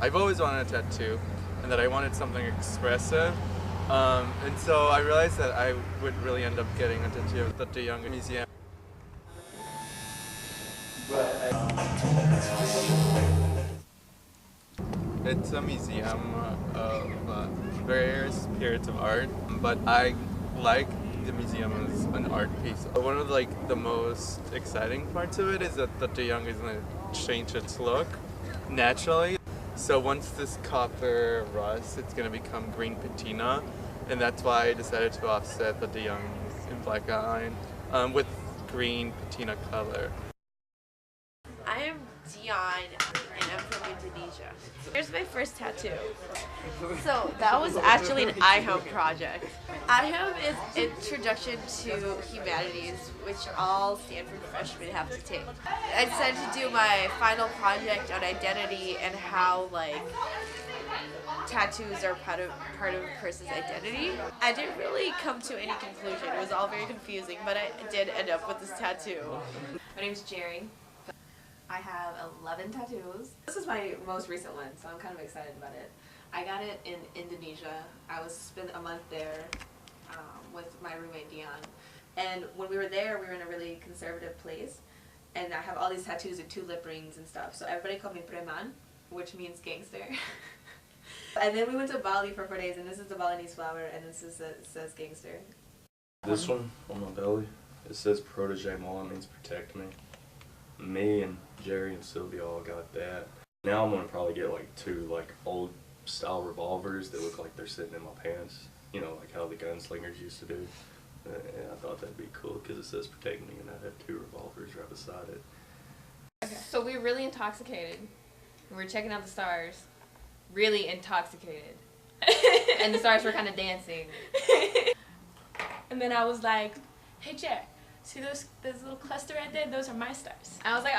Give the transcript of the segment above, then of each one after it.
I've always wanted a tattoo and that I wanted something expressive. And so I realized that I would really end up getting a tattoo at the De Young Museum. It's a museum of various periods of art, but I like the museum as an art piece. One of the most exciting parts of it is that the De Young is going to change its look naturally. So once this copper rusts, it's going to become green patina, and that's why I decided to offset the De Young's in black outline with green patina color. I am Dion, and I'm from Indonesia. Here's my first tattoo. So that was actually an IHUM project. IHUM is Introduction to Humanities, which all Stanford freshmen have to take. I decided to do my final project on identity and how tattoos are part of a person's identity. I didn't really come to any conclusion. It was all very confusing, but I did end up with this tattoo. My name's Jerry. I have 11 tattoos. This is my most recent one, so I'm kind of excited about it. I got it in Indonesia. I spent a month there with my roommate Dion. And when we were there, we were in a really conservative place. And I have all these tattoos and 2 lip rings and stuff. So everybody called me Preman, which means gangster. And then we went to Bali for 4 days, and this is the Balinese flower, and this is it says gangster. This one on my belly, it says protege moi, means protect me. Me and Jerry and Sylvia all got that. Now I'm gonna probably get 2 old style revolvers that look like they're sitting in my pants. You know, like how the gunslingers used to do. And I thought that'd be cool because it says protect me, and I have 2 revolvers right beside it. Okay. So we were really intoxicated. We were checking out the stars. Really intoxicated. And the stars were kind of dancing. And then I was like, hey Jer, see those little cluster right there? Those are my stars. I was like,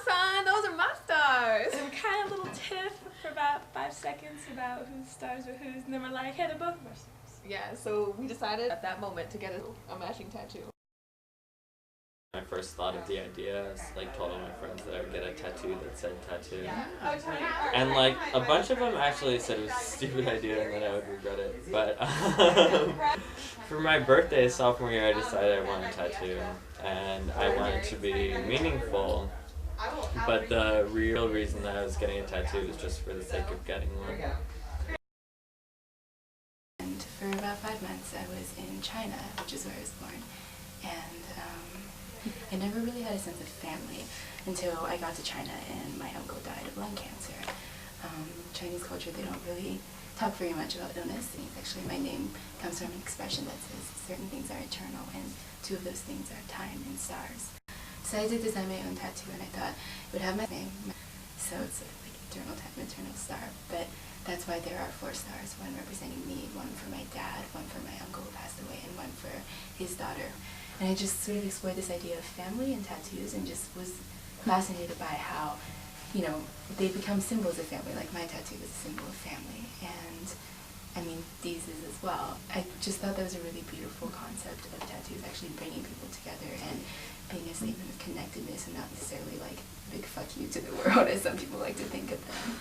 son, those are my stars. And we kind of a little tiff for about 5 seconds about whose stars were whose, and then we're like, hey, they're both of our stars. Yeah, so we decided at that moment to get a matching tattoo. When I first thought of the idea, I was told all my friends that I would get a tattoo that said tattoo. And a bunch of them actually said it was a stupid idea and that I would regret it. But for my birthday sophomore year, I decided I wanted a tattoo. And I wanted it to be meaningful. But the real reason that I was getting a tattoo was just for the sake of getting one. And for about 5 months I was in China, which is where I was born. And I never really had a sense of family until I got to China and my uncle died of lung cancer. Chinese culture, they don't really talk very much about illness. Actually, my name comes from an expression that says certain things are eternal, and 2 of those things are time and stars. So I did design my own tattoo, and I thought it would have my name. So it's like eternal time, eternal star. But that's why there are 4 stars, one representing me, one for my dad, one for my uncle who passed away, and one for his daughter. And I just sort of explored this idea of family and tattoos and just was fascinated by how, they become symbols of family. Like my tattoo is a symbol of family, and I mean, these is as well. I just thought that was a really beautiful concept of tattoos, actually bringing people together and being a statement of connectedness and not necessarily a big fuck you to the world as some people like to think of them.